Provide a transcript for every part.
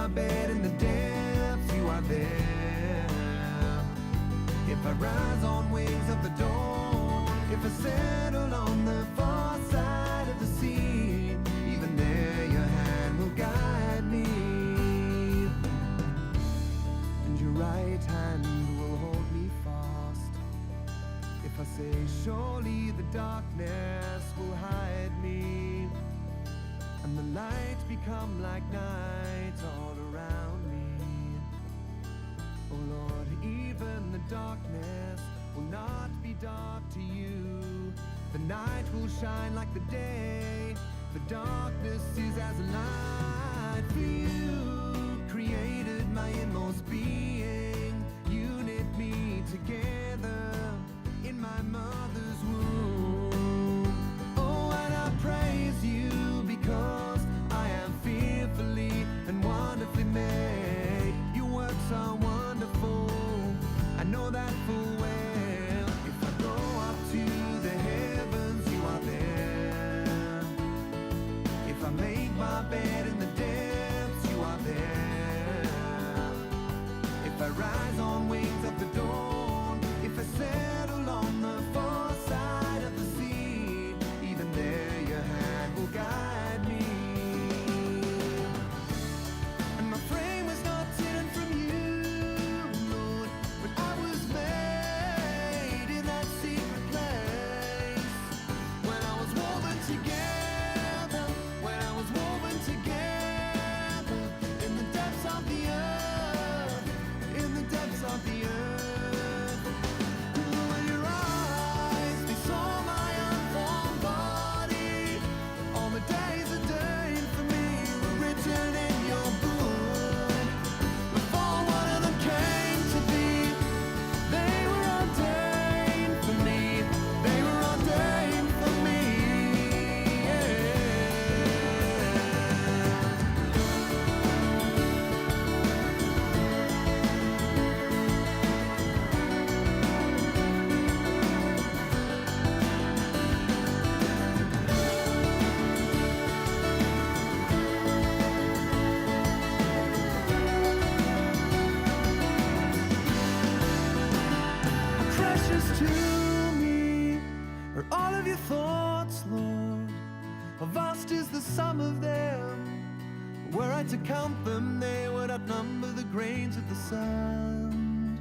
my bed in the depths, you are there. If I rise on wings of the dawn, if I settle on the far side of the sea, even there your hand will guide me, and your right hand will hold me fast. If I say surely the darkness will hide me, and the light become like night all around me, oh Lord, even the darkness will not be dark to you. The night will shine like the day. The darkness is as a light for you. Created my inmost being. You knit me together in my mother's womb. Oh, and I praise you because I am fearfully and wonderfully made. Your works are wonderful, I know that full well. If I go up to the heavens, you are there. If I make my bed in the depths, you are there. If I rise on wings of the dawn, if I settle on the far side of the sea, even there your hand will guide me. And my frame was not hidden from you, Lord, but I was made in that secret place. When I was woven together, when I was woven together, in the depths of the earth, in the depths of the earth. When your eyes, they saw my unformed body, all the days ordained for me were written in your book. Before one of them came to be, they were ordained for me. They were ordained for me. Precious to me are all of your thoughts, Lord. How vast is the sum of them. Were I to count them, they would outnumber the grains of the sand,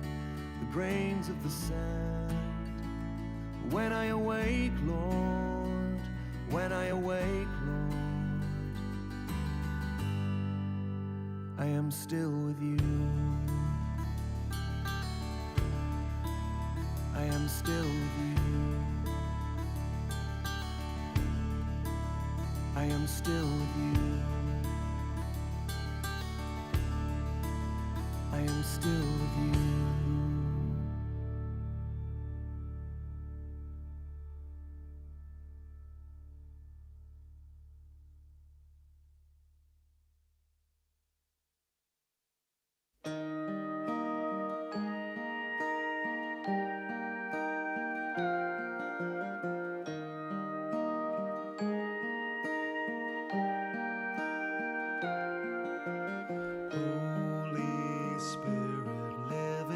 the grains of the sand. When I awake, Lord, when I awake, Lord, I am still with you. I am still with you. I am still with you. I am still with you. Holy Spirit, live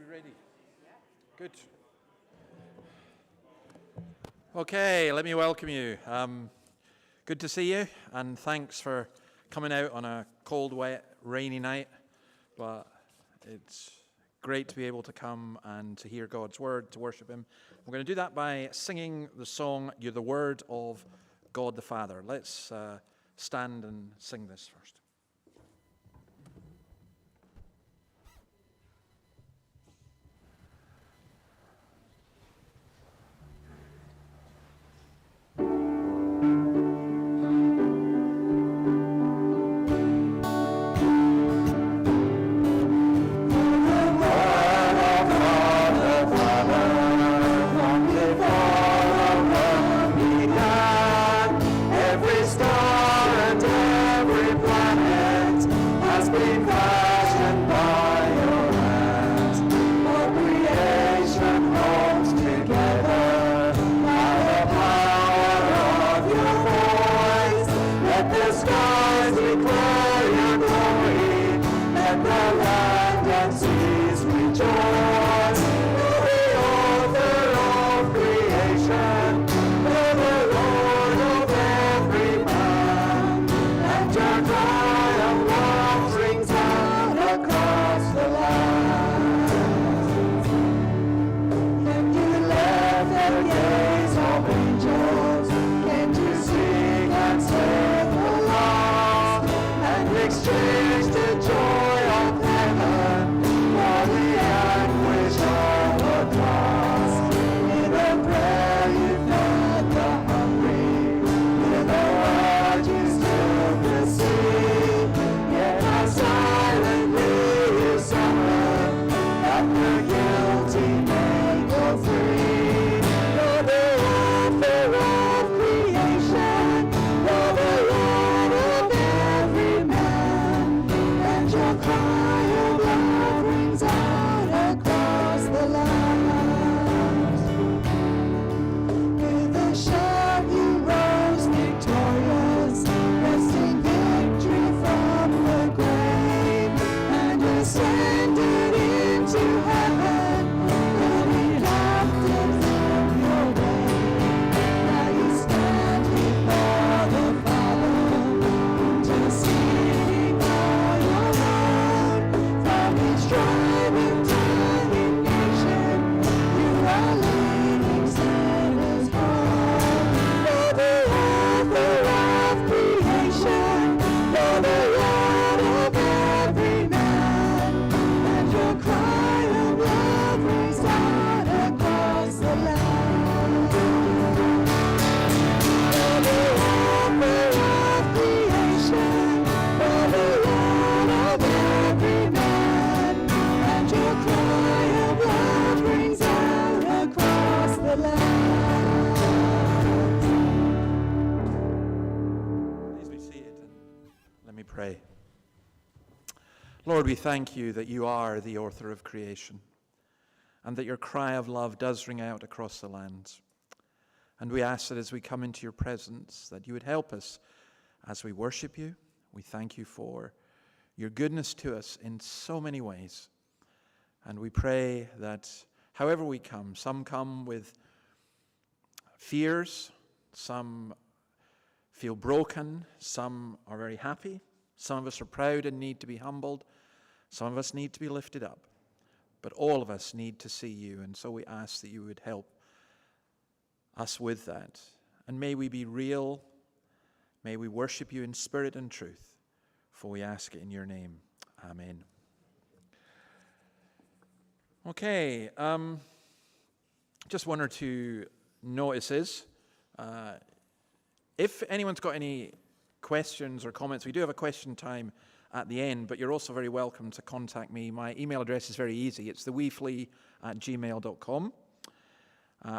ready? Good. Okay, let me welcome you. Good to see you, and thanks for coming out on a cold, wet, rainy night. But it's great to be able to come and to hear God's word, to worship him. We're going to do that by singing the song, You're the Word of God the Father. Let's stand and sing this first. Lord, we thank you that you are the author of creation and that your cry of love does ring out across the lands. And we ask that as we come into your presence, that you would help us as we worship you. We thank you for your goodness to us in so many ways. And we pray that however we come, some come with fears, some feel broken, some are very happy, some of us are proud and need to be humbled, some of us need to be lifted up, but all of us need to see you, and so we ask that you would help us with that. And may we be real, may we worship you in spirit and truth, for we ask it in your name. Amen. Okay, just one or two notices. If anyone's got any questions or comments, we do have a question time at the end, but you're also very welcome to contact me. My email address is very easy. It's theweeflea@gmail.com.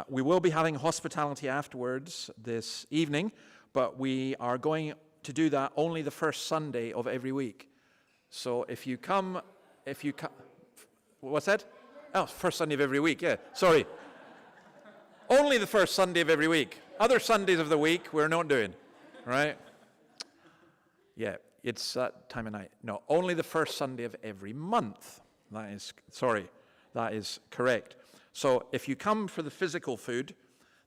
We will be having hospitality afterwards this evening, but we are going to do that only the first Sunday of every week. So if you come, what's that? Oh, first Sunday of every week, yeah, sorry. Only the first Sunday of every week. Other Sundays of the week, we're not doing, right? Yeah, it's that time of night. No, only the first Sunday of every month. That is, sorry, that is correct. So if you come for the physical food,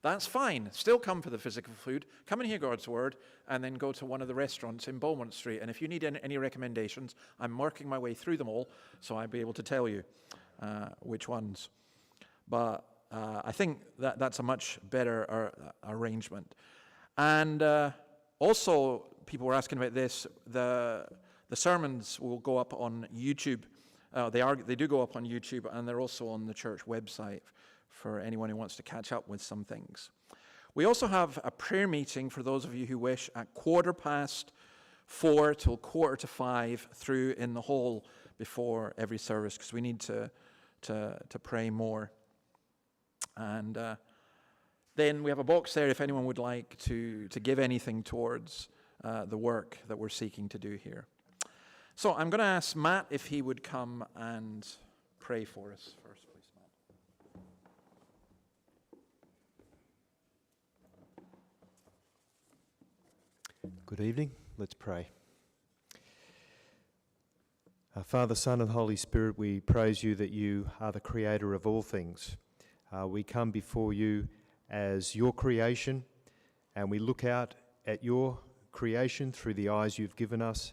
that's fine. Still come for the physical food. Come and hear God's word, and then go to one of the restaurants in Beaumont Street. And if you need any recommendations, I'm working my way through them all, so I'll be able to tell you which ones. But I think that's a much better arrangement. And also, people were asking about this. The sermons will go up on YouTube. They do go up on YouTube, and they're also on the church website for anyone who wants to catch up with some things. We also have a prayer meeting for those of you who wish at 4:15 till 4:45 through in the hall before every service, because we need to pray more. And then we have a box there if anyone would like to give anything towards the work that we're seeking to do here. So I'm going to ask Matt if he would come and pray for us first, please, Matt. Good evening. Let's pray. Father, Son, and Holy Spirit, we praise you that you are the creator of all things. We come before you as your creation, and we look out at your creation through the eyes you've given us.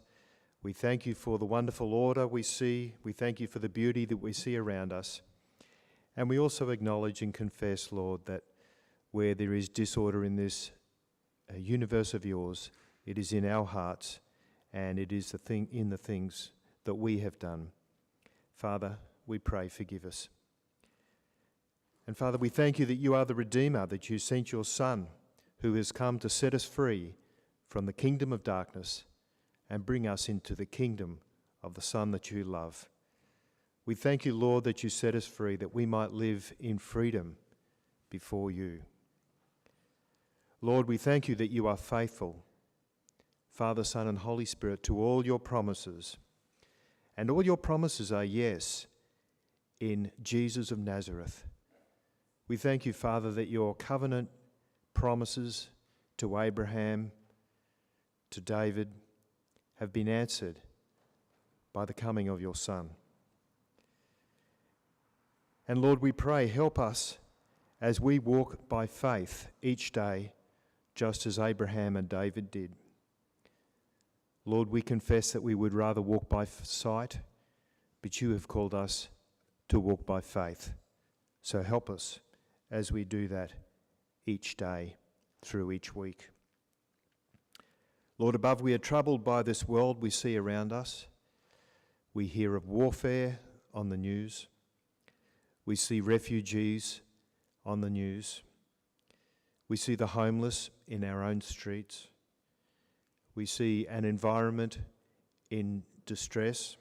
We thank you for the wonderful order we see. We thank you for the beauty that we see around us. And we also acknowledge and confess, Lord, that where there is disorder in this universe of yours, it is in our hearts, and it is in the things that we have done. Father, we pray, forgive us. And Father, we thank you that you are the Redeemer, that you sent your Son, who has come to set us free from the kingdom of darkness and bring us into the kingdom of the Son that you love. We thank you, Lord, that you set us free, that we might live in freedom before you. Lord, we thank you that you are faithful, Father, Son, and Holy Spirit, to all your promises. And all your promises are yes in Jesus of Nazareth. We thank you, Father, that your covenant promises to Abraham, to David, have been answered by the coming of your Son. And Lord, we pray, help us as we walk by faith each day, just as Abraham and David did. Lord, we confess that we would rather walk by sight, but you have called us to walk by faith. So help us as we do that each day through each week. Lord, above, we are troubled by this world we see around us. We hear of warfare on the news. We see refugees on the news. We see the homeless in our own streets. We see an environment in distress.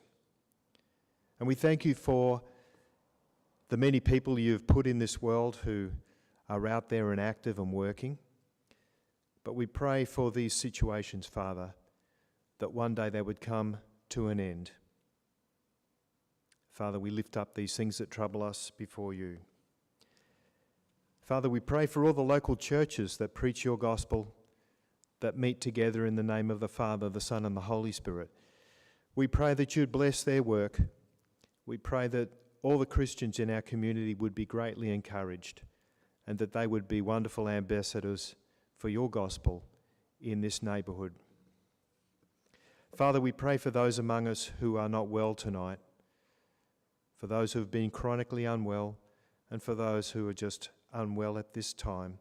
And we thank you for the many people you've put in this world who are out there and active and working. But we pray for these situations, Father, that one day they would come to an end. Father, we lift up these things that trouble us before you. Father, we pray for all the local churches that preach your gospel, that meet together in the name of the Father, the Son, and the Holy Spirit. We pray that you'd bless their work. We pray that all the Christians in our community would be greatly encouraged, and that they would be wonderful ambassadors for your gospel in this neighbourhood. Father, we pray for those among us who are not well tonight, for those who have been chronically unwell, and for those who are just unwell at this time.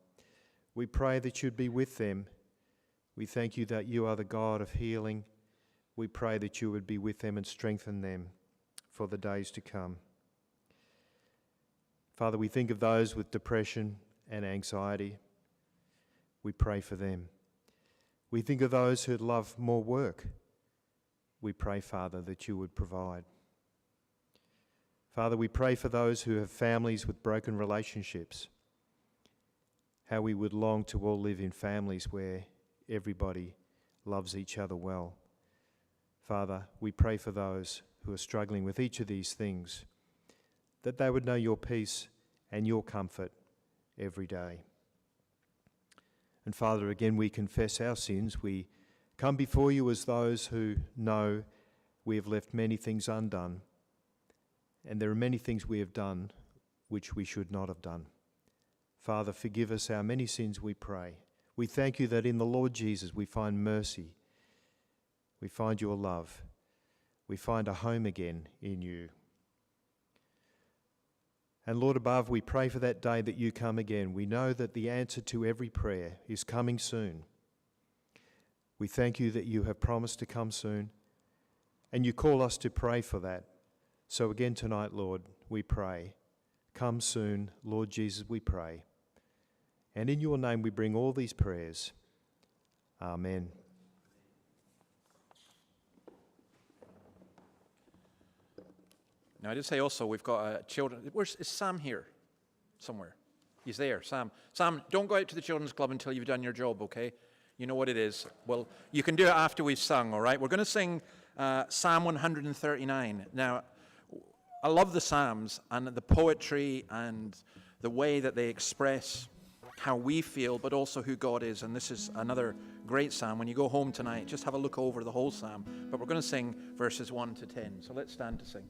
We pray that you'd be with them. We thank you that you are the God of healing. We pray that you would be with them and strengthen them for the days to come. Father, we think of those with depression and anxiety. We pray for them. We think of those who'd love more work. We pray, Father, that you would provide. Father, we pray for those who have families with broken relationships, how we would long to all live in families where everybody loves each other well. Father, we pray for those who are struggling with each of these things, that they would know your peace and your comfort every day. And Father, again, we confess our sins. We come before you as those who know we have left many things undone. And there are many things we have done which we should not have done. Father, forgive us our many sins, we pray. We thank you that in the Lord Jesus we find mercy. We find your love. We find a home again in you. And Lord above, we pray for that day that you come again. We know that the answer to every prayer is coming soon. We thank you that you have promised to come soon, and you call us to pray for that. So again tonight, Lord, we pray, come soon, Lord Jesus, we pray. And in your name we bring all these prayers. Amen. Now, I did say also we've got children. Is Sam here somewhere? He's there, Sam. Sam, don't go out to the children's club until you've done your job, okay? You know what it is. Well, you can do it after we've sung, all right? We're going to sing Psalm 139. Now, I love the Psalms and the poetry and the way that they express how we feel, but also who God is. And this is another great psalm. When you go home tonight, just have a look over the whole psalm. But we're going to sing verses 1 to 10. So let's stand to sing.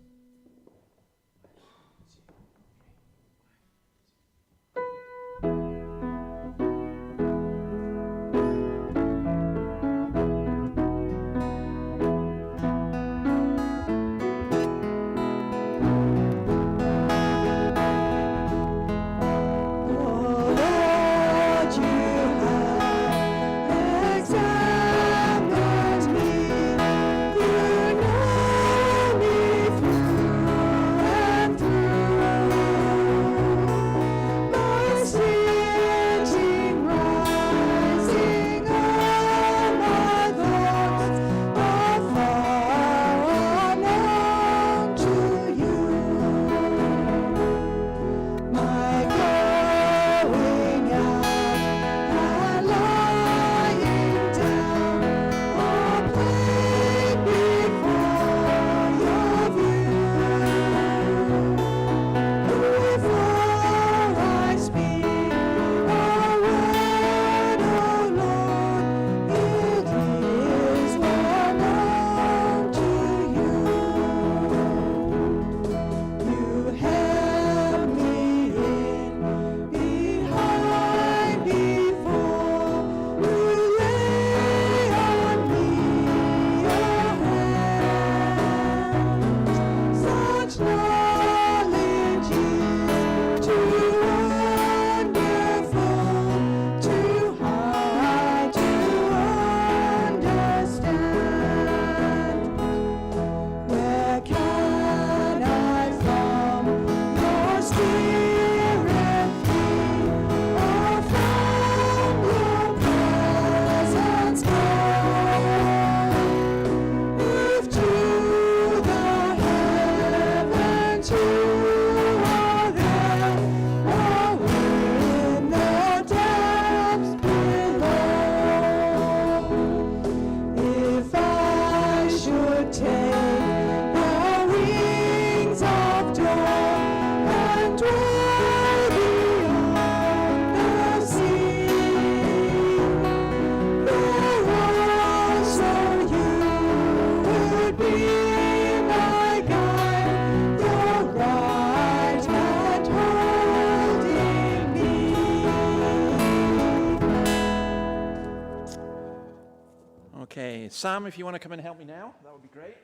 Okay, Sam, if you want to come and help me now, that would be great.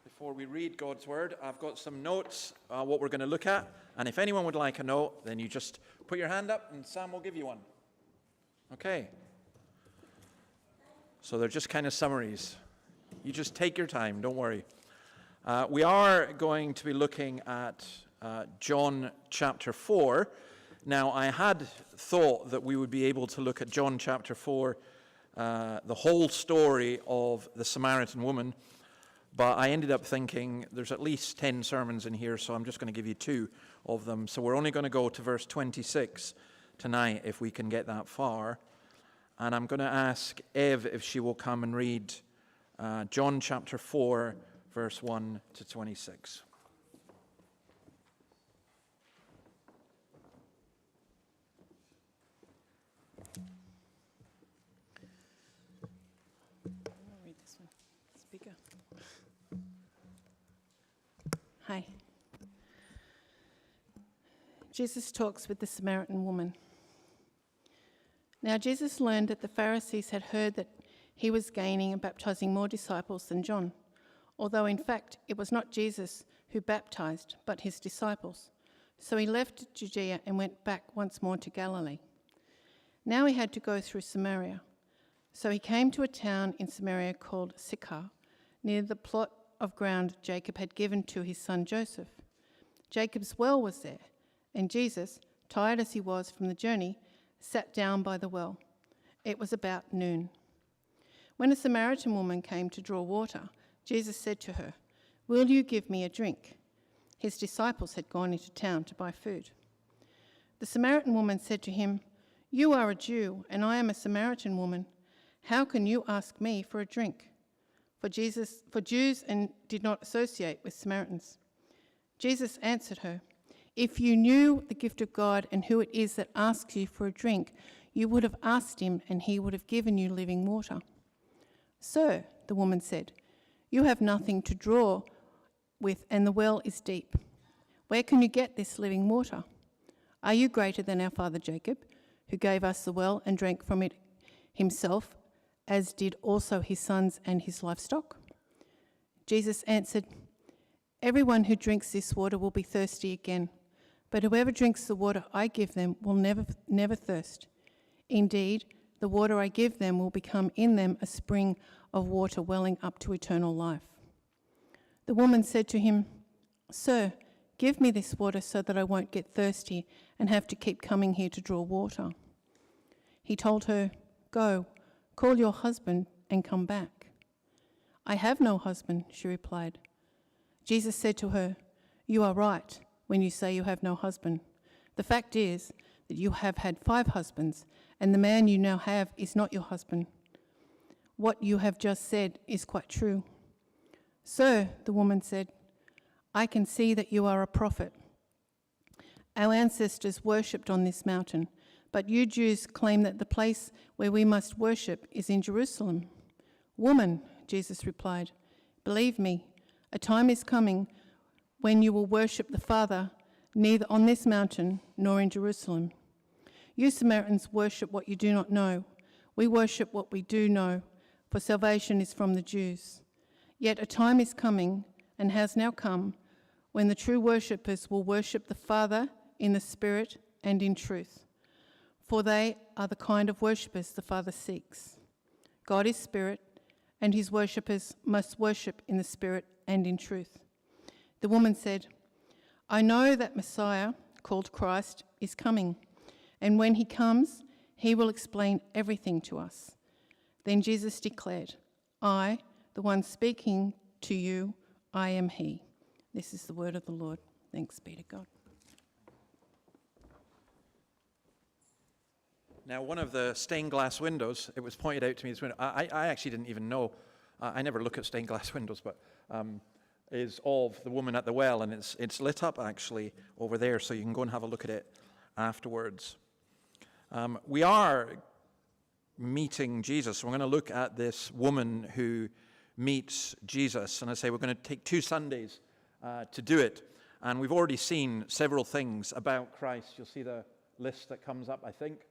Before we read God's word, I've got some notes, what we're going to look at. And if anyone would like a note, then you just put your hand up and Sam will give you one. Okay. So they're just kind of summaries. You just take your time, don't worry. We are going to be looking at John chapter 4. Now, I had thought that we would be able to look at John chapter 4, the whole story of the Samaritan woman, but I ended up thinking there's at least 10 sermons in here, so I'm just going to give you 2 of them. So we're only going to go to verse 26 tonight, if we can get that far. And I'm going to ask Ev if she will come and read John chapter 4, verse 1 to 26. Read this one. Speaker. Hi. Jesus talks with the Samaritan woman. Now Jesus learned that the Pharisees had heard that he was gaining and baptizing more disciples than John, although in fact it was not Jesus who baptized, but his disciples. So he left Judea and went back once more to Galilee. Now he had to go through Samaria. So he came to a town in Samaria called Sychar, near the plot of ground Jacob had given to his son Joseph. Jacob's well was there, and Jesus, tired as he was from the journey, sat down by the well. It was about noon. When a Samaritan woman came to draw water, Jesus said to her, "Will you give me a drink?" His disciples had gone into town to buy food. The Samaritan woman said to him, "You are a Jew, and I am a Samaritan woman. How can you ask me for a drink?" For Jews did not associate with Samaritans. Jesus answered her, "If you knew the gift of God and who it is that asks you for a drink, you would have asked him, and he would have given you living water." "Sir," the woman said, "you have nothing to draw with, and the well is deep. Where can you get this living water? Are you greater than our father Jacob, who gave us the well and drank from it himself, as did also his sons and his livestock?" Jesus answered, "Everyone who drinks this water will be thirsty again, but whoever drinks the water I give them will never thirst. Indeed, the water I give them will become in them a spring of water welling up to eternal life." The woman said to him, "Sir, give me this water so that I won't get thirsty and have to keep coming here to draw water." He told her, "Go, call your husband and come back." "I have no husband," she replied. Jesus said to her, "You are right when you say you have no husband. The fact is that you have had 5 husbands, and the man you now have is not your husband. What you have just said is quite true." "Sir," the woman said, "I can see that you are a prophet. Our ancestors worshipped on this mountain, but you Jews claim that the place where we must worship is in Jerusalem." "Woman," Jesus replied, "believe me, a time is coming when you will worship the Father neither on this mountain nor in Jerusalem. You Samaritans worship what you do not know. We worship what we do know, for salvation is from the Jews. Yet a time is coming, and has now come, when the true worshippers will worship the Father in the Spirit and in truth, for they are the kind of worshippers the Father seeks. God is Spirit, and his worshippers must worship in the Spirit and in truth." The woman said, "I know that Messiah, called Christ, is coming, and when he comes, he will explain everything to us." Then Jesus declared, "I, the one speaking to you, I am he." This is the word of the Lord. Thanks be to God. Now, one of the stained glass windows, it was pointed out to me this window, I actually didn't even know, I never look at stained glass windows, but is of the woman at the well, and it's lit up actually over there, so you can go and have a look at it afterwards. We are meeting Jesus. We're going to look at this woman who meets Jesus, and I say we're going to take 2 Sundays to do it, and we've already seen several things about Christ. You'll see the list that comes up, I think.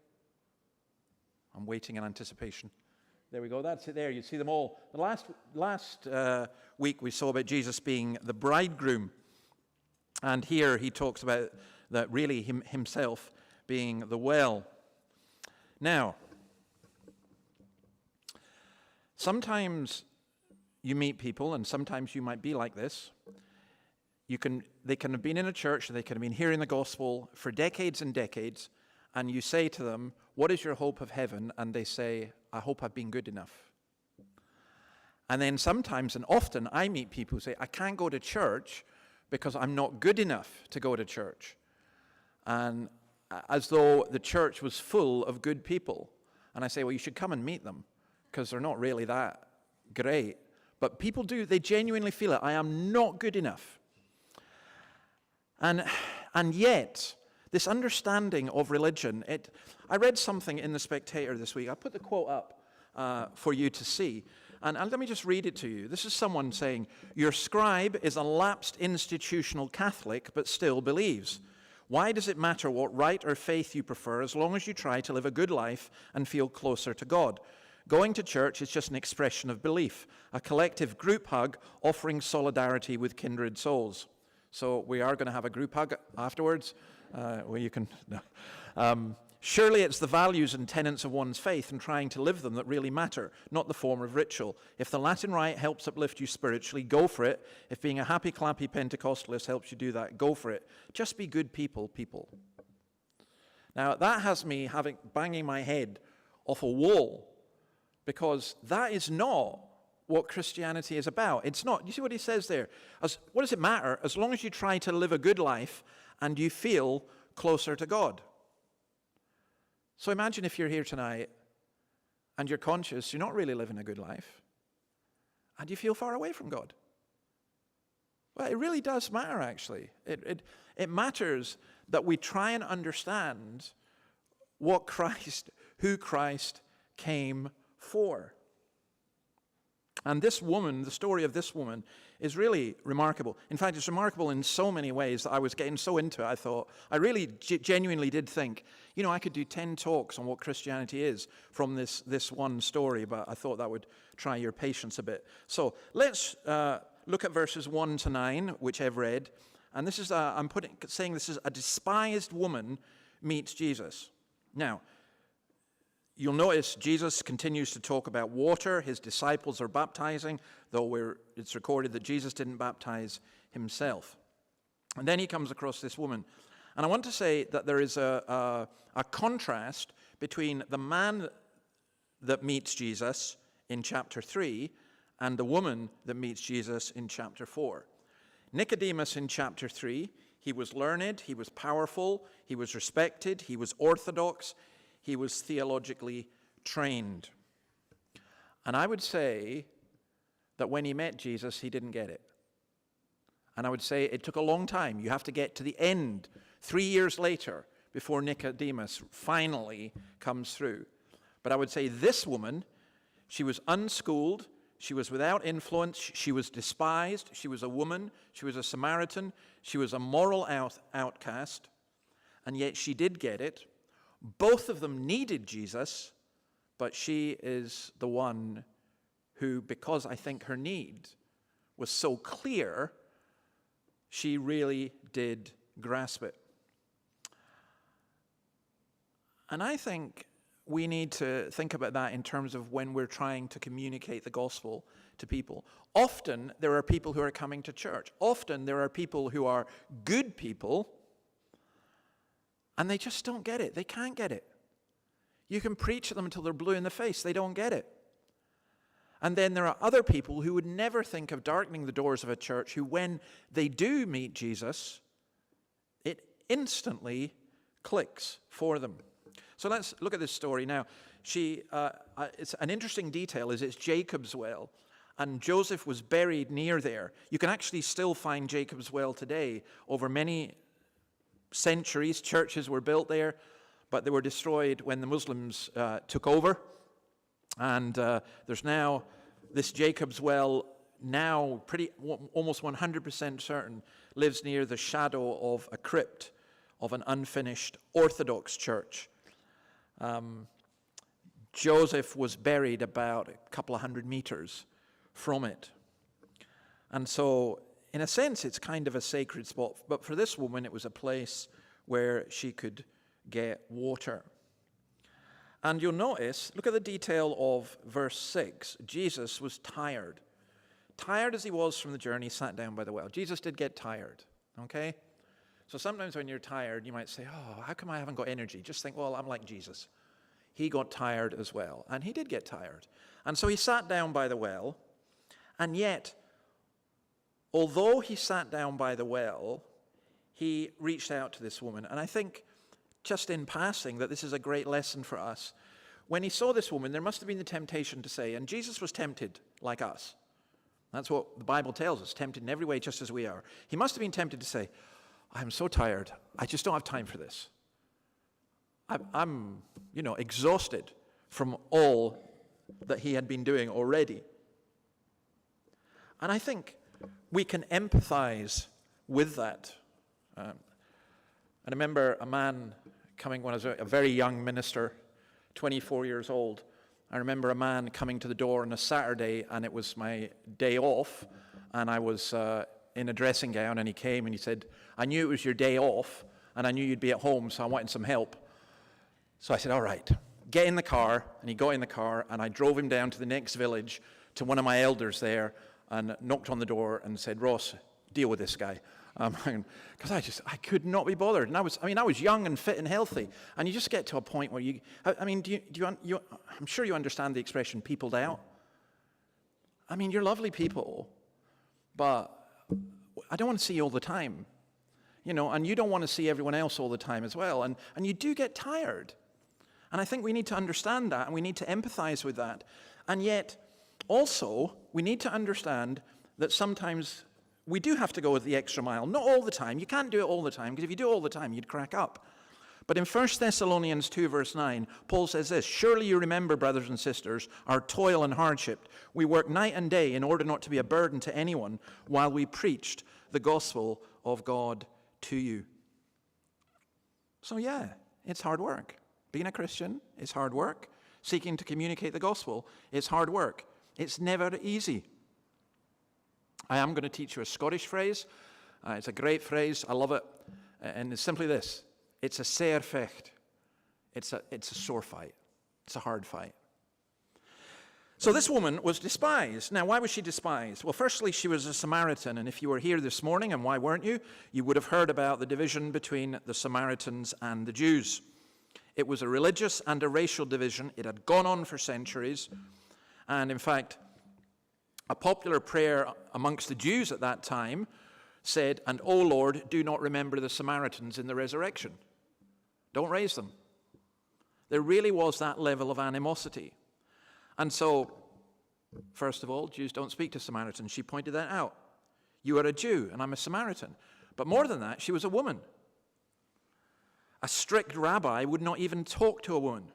I'm waiting in anticipation. There we go. That's it there. You see them all. The last week we saw about Jesus being the bridegroom. And here he talks about that really himself being the well. Now, sometimes you meet people, and sometimes you might be like this. They can have been in a church, they can have been hearing the gospel for decades and decades, and you say to them, "What is your hope of heaven?" And they say, "I hope I've been good enough." And then sometimes, and often, I meet people who say, "I can't go to church because I'm not good enough to go to church." And as though the church was full of good people. And I say, well, you should come and meet them, because they're not really that great. But people do, they genuinely feel it. I am not good enough. And yet, this understanding of religion, I read something in The Spectator this week. I put the quote up for you to see. And let me just read it to you. This is someone saying, "Your scribe is a lapsed institutional Catholic, but still believes. Why does it matter what rite or faith you prefer as long as you try to live a good life and feel closer to God? Going to church is just an expression of belief, a collective group hug offering solidarity with kindred souls. So we are going to have a group hug afterwards where you can... No. Surely it's the values and tenets of one's faith and trying to live them that really matter, not the form of ritual. If the Latin Rite helps uplift you spiritually, go for it. If being a happy, clappy Pentecostalist helps you do that, go for it. Just be good people. Now, that has me banging my head off a wall, because that is not what Christianity is about. It's not. You see what he says there? What does it matter as long as you try to live a good life and you feel closer to God? So imagine if you're here tonight and you're conscious you're not really living a good life and you feel far away from God. Well, it really does matter, actually. It matters that we try and understand who Christ came for. And this woman, the story of this woman, is really remarkable. In fact, it's remarkable in so many ways that I was getting so into it, I thought, I really genuinely did think, I could do 10 talks on what Christianity is from this one story, but I thought that would try your patience a bit. So let's look at verses 1 to 9, which I've read. And this is, saying this is a despised woman meets Jesus. Now, you'll notice Jesus continues to talk about water. His disciples are baptizing, though it's recorded that Jesus didn't baptize himself. And then he comes across this woman. And I want to say that there is a contrast between the man that meets Jesus in chapter 3 and the woman that meets Jesus in chapter 4. Nicodemus in chapter 3, he was learned, he was powerful, he was respected, he was orthodox, he was theologically trained. And I would say that when he met Jesus, he didn't get it. And I would say it took a long time. You have to get to the end, 3 years later, before Nicodemus finally comes through. But I would say this woman, she was unschooled, she was without influence, she was despised, she was a woman, she was a Samaritan, she was a moral outcast, and yet she did get it. Both of them needed Jesus, but she is the one who, because I think her need was so clear, she really did grasp it. And I think we need to think about that in terms of when we're trying to communicate the gospel to people. Often there are people who are coming to church. Often there are people who are good people, and they just don't get it. They can't get it. You can preach at them until they're blue in the face. They don't get it. And then there are other people who would never think of darkening the doors of a church, who, when they do meet Jesus, it instantly clicks for them. So let's look at this story now. It's an interesting detail is it's Jacob's well, and Joseph was buried near there. You can actually still find Jacob's well today. Over many centuries, churches were built there, but they were destroyed when the Muslims took over. And there's now this Jacob's well, now almost 100% certain, lives near the shadow of a crypt of an unfinished Orthodox church. Joseph was buried about a couple of 100 meters from it. And so, in a sense, it's kind of a sacred spot. But for this woman, it was a place where she could get water. And you'll notice, look at the detail of verse 6. Jesus was tired. Tired as he was from the journey, he sat down by the well. Jesus did get tired, okay? So sometimes when you're tired, you might say, oh, how come I haven't got energy? Just think, well, I'm like Jesus. He got tired as well. And he did get tired. And so he sat down by the well. And yet, although he sat down by the well, he reached out to this woman. And I think, just in passing, that this is a great lesson for us. When he saw this woman, there must have been the temptation to say, and Jesus was tempted like us. That's what the Bible tells us, tempted in every way just as we are. He must have been tempted to say, I'm so tired, I just don't have time for this. I'm exhausted from all that he had been doing already. And I think we can empathize with that. I remember a man coming when I was a very young minister, 24 years old. I remember a man coming to the door on a Saturday, and it was my day off, and I was in a dressing gown, and he came and he said, I knew it was your day off, and I knew you'd be at home, so I wanted some help. So I said, all right, get in the car, and he got in the car, and I drove him down to the next village to one of my elders there, and knocked on the door and said, Ross, deal with this guy. Because I could not be bothered. And I was young and fit and healthy. And you just get to a point where I'm sure you understand the expression peopled out. I mean, you're lovely people, but I don't want to see you all the time. And you don't want to see everyone else all the time as well. And you do get tired. And I think we need to understand that, and we need to empathize with that. And yet, also, we need to understand that sometimes we do have to go the extra mile. Not all the time. You can't do it all the time, because if you do it all the time, you'd crack up. But in 1 Thessalonians 2, verse 9, Paul says this, surely you remember, brothers and sisters, our toil and hardship. We work night and day in order not to be a burden to anyone while we preached the gospel of God to you. So yeah, it's hard work. Being a Christian is hard work. Seeking to communicate the gospel is hard work. It's never easy. I am going to teach you a Scottish phrase. It's a great phrase. I love it. And it's simply this. It's a sair fecht. It's a sore fight. It's a hard fight. So this woman was despised. Now, why was she despised? Well, firstly, she was a Samaritan. And if you were here this morning, and why weren't you? You would have heard about the division between the Samaritans and the Jews. It was a religious and a racial division. It had gone on for centuries. And in fact, a popular prayer amongst the Jews at that time said, and O Lord, do not remember the Samaritans in the resurrection. Don't raise them. There really was that level of animosity. And so, first of all, Jews don't speak to Samaritans. She pointed that out. You are a Jew, and I'm a Samaritan. But more than that, she was a woman. A strict rabbi would not even talk to a woman.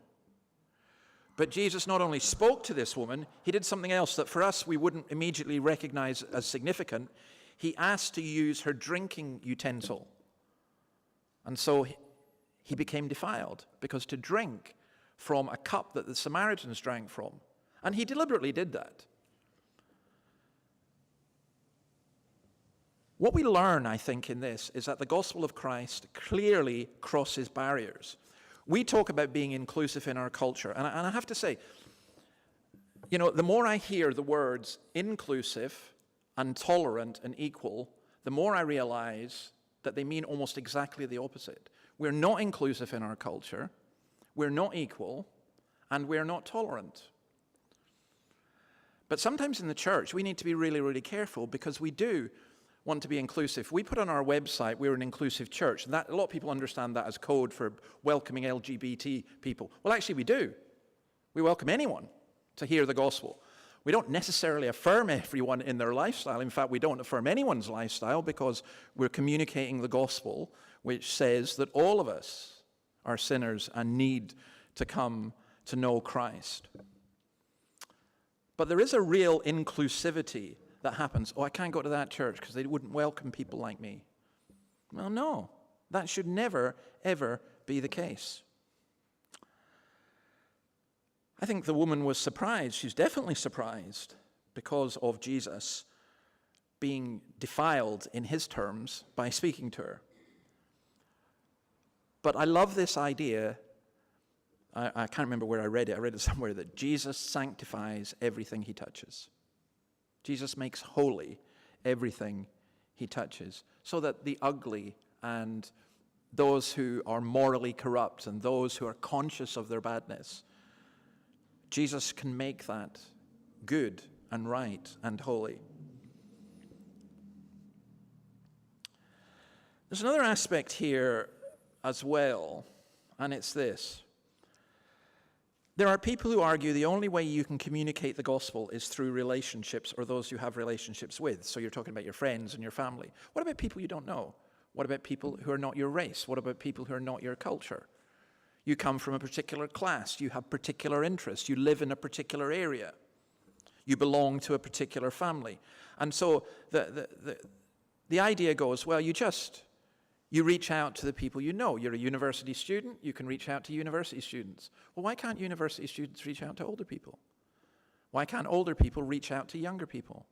But Jesus not only spoke to this woman, he did something else that for us we wouldn't immediately recognize as significant. He asked to use her drinking utensil. And so he became defiled, because to drink from a cup that the Samaritans drank from, and he deliberately did that. What we learn, I think, in this is that the gospel of Christ clearly crosses barriers. We talk about being inclusive in our culture, and I have to say, the more I hear the words inclusive and tolerant and equal, the more I realize that they mean almost exactly the opposite. We're not inclusive in our culture, we're not equal, and we're not tolerant. But sometimes in the church, we need to be really, really careful, because we do want to be inclusive. We put on our website, we're an inclusive church. And a lot of people understand that as code for welcoming LGBT people. Well, actually, we do. We welcome anyone to hear the gospel. We don't necessarily affirm everyone in their lifestyle. In fact, we don't affirm anyone's lifestyle, because we're communicating the gospel, which says that all of us are sinners and need to come to know Christ. But there is a real inclusivity that happens. Oh, I can't go to that church because they wouldn't welcome people like me. Well, no, that should never, ever be the case. I think the woman was surprised. She's definitely surprised because of Jesus being defiled in his terms by speaking to her. But I love this idea. I can't remember where I read it. I read it somewhere that Jesus sanctifies everything he touches. Jesus makes holy everything he touches, so that the ugly and those who are morally corrupt and those who are conscious of their badness, Jesus can make that good and right and holy. There's another aspect here as well, and it's this. There are people who argue the only way you can communicate the gospel is through relationships, or those you have relationships with. So you're talking about your friends and your family. What about people you don't know? What about people who are not your race? What about people who are not your culture? You come from a particular class. You have particular interests. You live in a particular area. You belong to a particular family. And so the idea goes, well, you just You reach out to the people you know. You're a university student, you can reach out to university students. Well, why can't university students reach out to older people? Why can't older people reach out to younger people?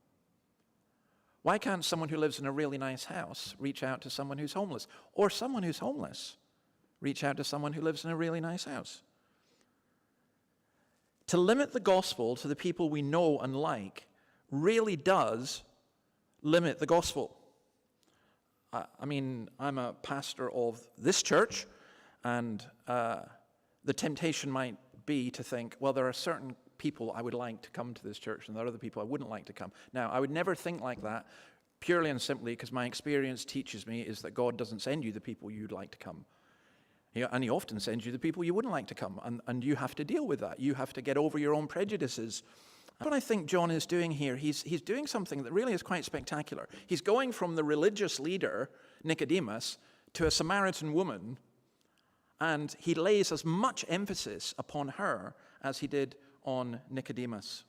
Why can't someone who lives in a really nice house reach out to someone who's homeless? Or someone who's homeless reach out to someone who lives in a really nice house? To limit the gospel to the people we know and like really does limit the gospel. I mean, I'm a pastor of this church, and the temptation might be to think, well, there are certain people I would like to come to this church, and there are other people I wouldn't like to come. Now, I would never think like that, purely and simply because my experience teaches me is that God doesn't send you the people you'd like to come. And he often sends you the people you wouldn't like to come, and you have to deal with that. You have to get over your own prejudices. What I think John is doing here, he's doing something that really is quite spectacular. He's going from the religious leader, Nicodemus, to a Samaritan woman, and he lays as much emphasis upon her as he did on Nicodemus.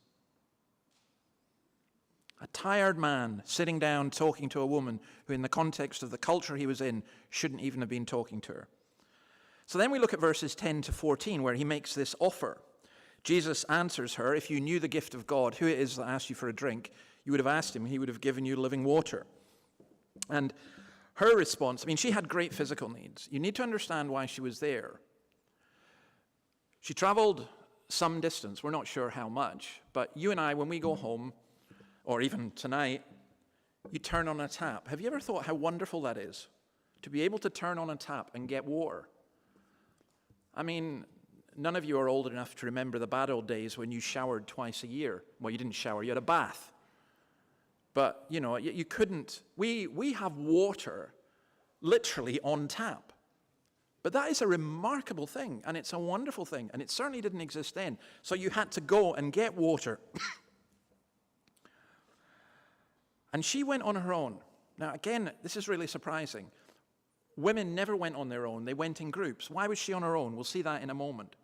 A tired man sitting down talking to a woman who, in the context of the culture he was in, shouldn't even have been talking to her. So then we look at verses 10 to 14, where he makes this offer. Jesus answers her, if you knew the gift of God, who it is that asked you for a drink, you would have asked him, he would have given you living water. And her response, I mean, she had great physical needs. You need to understand why she was there. She traveled some distance, we're not sure how much, but you and I, when we go home, or even tonight, you turn on a tap. Have you ever thought how wonderful that is? To be able to turn on a tap and get water. I mean, none of you are old enough to remember the bad old days when you showered twice a year. Well, you didn't shower, you had a bath. But, you know, you couldn't. We have water literally on tap. But that is a remarkable thing, and it's a wonderful thing, and it certainly didn't exist then. So you had to go and get water. And she went on her own. Now, again, this is really surprising. Women never went on their own. They went in groups. Why was she on her own? We'll see that in a moment.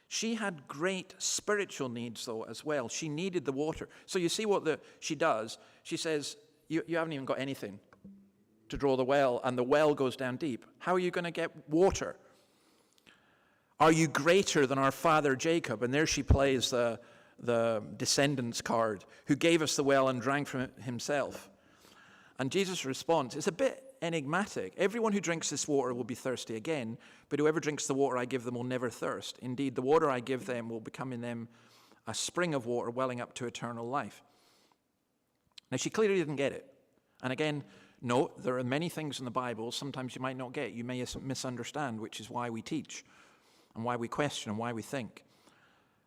She had great spiritual needs, though, as well. She needed the water. So you see what she does. She says, you haven't even got anything to draw the well, and the well goes down deep. How are you going to get water? Are you greater than our father Jacob? And there she plays the descendants card, who gave us the well and drank from it himself. And Jesus' response is a bit enigmatic. Everyone who drinks this water will be thirsty again, but whoever drinks the water I give them will never thirst. Indeed, the water I give them will become in them a spring of water welling up to eternal life. Now, she clearly didn't get it. And again, note, there are many things in the Bible sometimes you might not get. You may misunderstand, which is why we teach and why we question and why we think.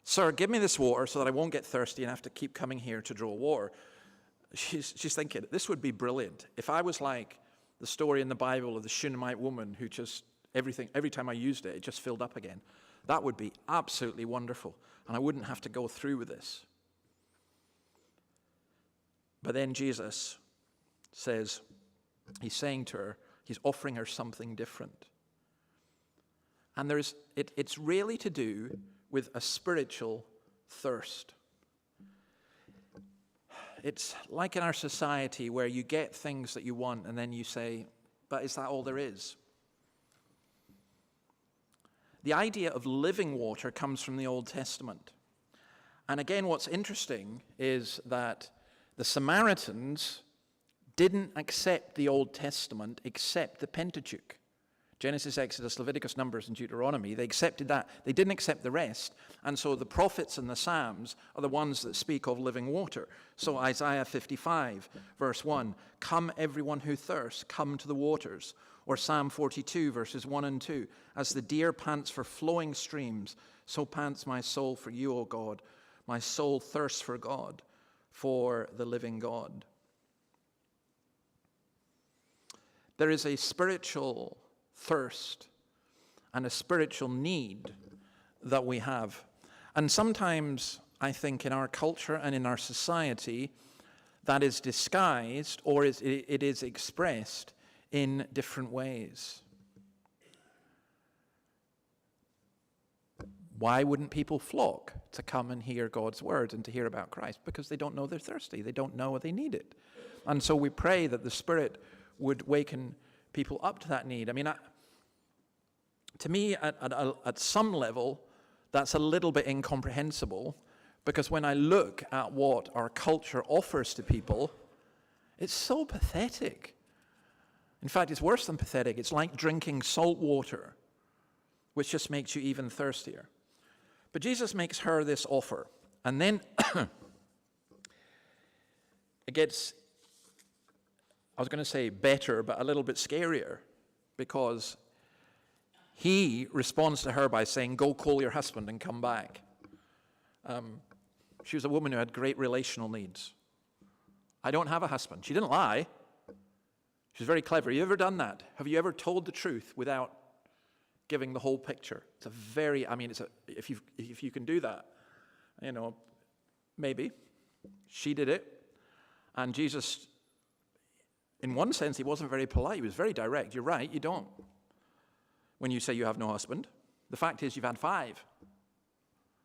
Sir, give me this water so that I won't get thirsty and have to keep coming here to draw water. She's thinking, this would be brilliant. If I was like the story in the Bible of the Shunammite woman who just, every time I used it, it just filled up again. That would be absolutely wonderful, and I wouldn't have to go through with this. But then Jesus says, he's saying to her, he's offering her something different. And it's really to do with a spiritual thirst. It's like in our society where you get things that you want and then you say, but is that all there is? The idea of living water comes from the Old Testament. And again, what's interesting is that the Samaritans didn't accept the Old Testament except the Pentateuch. Genesis, Exodus, Leviticus, Numbers, and Deuteronomy, they accepted that. They didn't accept the rest. And so the prophets and the Psalms are the ones that speak of living water. So Isaiah 55, verse 1, come everyone who thirsts, come to the waters. Or Psalm 42, verses 1 and 2, as the deer pants for flowing streams, so pants my soul for you, O God. My soul thirsts for God, for the living God. There is a spiritual thirst and a spiritual need that we have. And sometimes, I think, in our culture and in our society, that is disguised or it is expressed in different ways. Why wouldn't people flock to come and hear God's word and to hear about Christ? Because they don't know they're thirsty. They don't know they need it. And so we pray that the Spirit would waken people up to that need. I mean, to me, at some level, that's a little bit incomprehensible, because when I look at what our culture offers to people, it's so pathetic. In fact, it's worse than pathetic. It's like drinking salt water, which just makes you even thirstier. But Jesus makes her this offer. And then it gets, I was going to say better, but a little bit scarier, because he responds to her by saying, go call your husband and come back. She was a woman who had great relational needs. I don't have a husband. She didn't lie. She was very clever. Have you ever done that? Have you ever told the truth without giving the whole picture? It's a very, I mean, if you can do that, maybe. She did it. And Jesus, in one sense, he wasn't very polite. He was very direct. You're right, you don't. When you say you have no husband, the fact is you've had 5.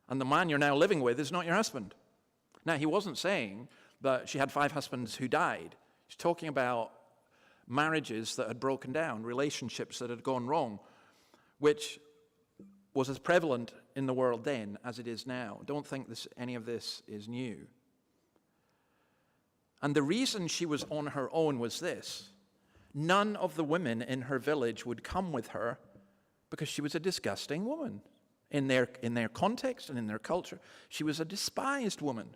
And the man you're now living with is not your husband. Now, he wasn't saying that she had 5 husbands who died. He's talking about marriages that had broken down, relationships that had gone wrong, which was as prevalent in the world then as it is now. Don't think any of this is new. And the reason she was on her own was this: none of the women in her village would come with her because she was a disgusting woman. In their context and in their culture, she was a despised woman.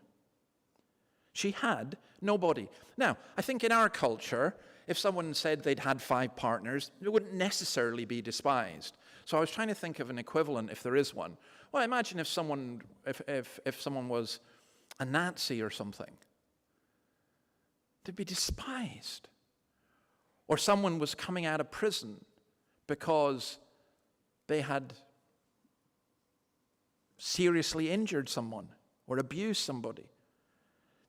She had nobody. Now, I think in our culture, if someone said they'd had 5 partners, it wouldn't necessarily be despised. So I was trying to think of an equivalent, if there is one. Well, imagine if someone was a Nazi or something. They'd be despised. Or someone was coming out of prison because they had seriously injured someone or abused somebody.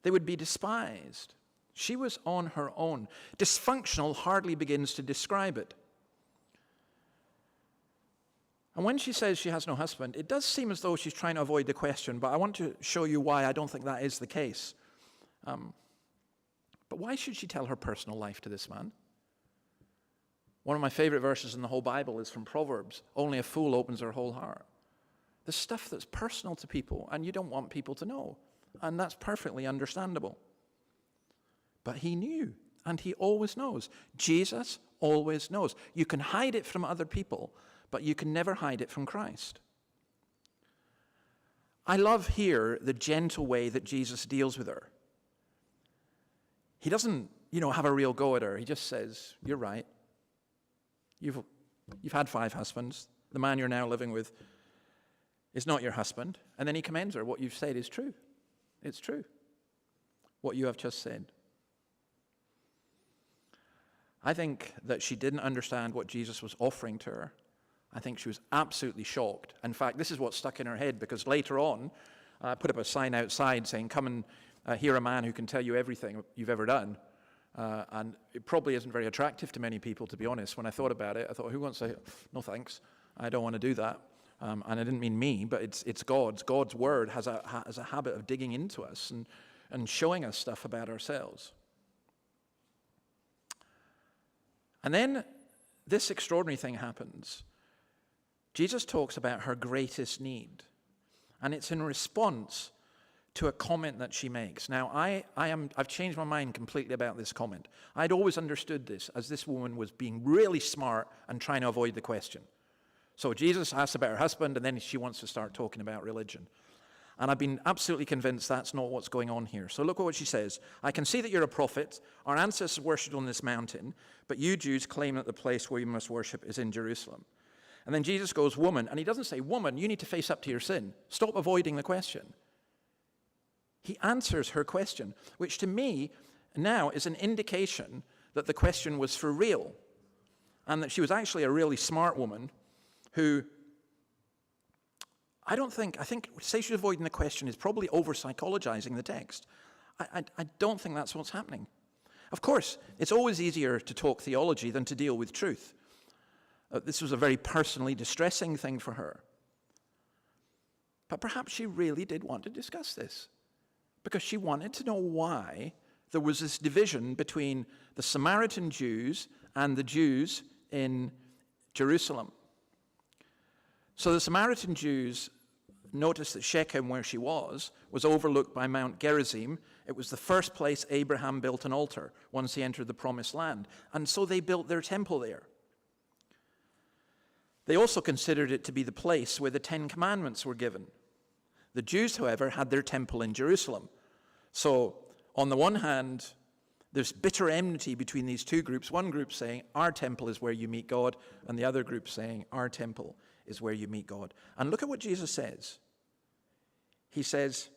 They would be despised. She was on her own. Dysfunctional hardly begins to describe it. And when she says she has no husband, it does seem as though she's trying to avoid the question, but I want to show you why I don't think that is the case. But why should she tell her personal life to this man? One of my favorite verses in the whole Bible is from Proverbs. Only a fool opens her whole heart. The stuff that's personal to people, and you don't want people to know. And that's perfectly understandable. But he knew, and he always knows. Jesus always knows. You can hide it from other people, but you can never hide it from Christ. I love here the gentle way that Jesus deals with her. He doesn't, have a real go at her. He just says, you're right. You've had 5 husbands. The man you're now living with is not your husband. And then he commends her. What you've said is true. It's true. What you have just said. I think that she didn't understand what Jesus was offering to her. I think she was absolutely shocked. In fact, this is what stuck in her head, because later on, I put up a sign outside saying, come and hear a man who can tell you everything you've ever done. And it probably isn't very attractive to many people, to be honest. When I thought about it, I thought, who wants to say, no thanks, I don't want to do that. And I didn't mean me, but it's God's. God's word has a habit of digging into us and showing us stuff about ourselves. And then this extraordinary thing happens. Jesus talks about her greatest need, and it's in response to a comment that she makes. Now, I've changed my mind completely about this comment. I'd always understood this as this woman was being really smart and trying to avoid the question. So Jesus asks about her husband, and then she wants to start talking about religion. And I've been absolutely convinced that's not what's going on here. So look at what she says. I can see that you're a prophet. Our ancestors worshipped on this mountain, but you Jews claim that the place where you must worship is in Jerusalem. And then Jesus goes, woman, and he doesn't say, woman, you need to face up to your sin. Stop avoiding the question. He answers her question, which to me now is an indication that the question was for real, and that she was actually a really smart woman who I think say she's avoiding the question is probably over-psychologizing the text. I don't think that's what's happening. Of course, it's always easier to talk theology than to deal with truth. This was a very personally distressing thing for her. But perhaps she really did want to discuss this, because she wanted to know why there was this division between the Samaritan Jews and the Jews in Jerusalem. So the Samaritan Jews noticed that Shechem, where she was overlooked by Mount Gerizim. It was the first place Abraham built an altar once he entered the Promised Land. And so they built their temple there. They also considered it to be the place where the Ten Commandments were given. The Jews, however, had their temple in Jerusalem. So, on the one hand, there's bitter enmity between these two groups. One group saying, our temple is where you meet God, and the other group saying, our temple is where you meet God. And look at what Jesus says. He says,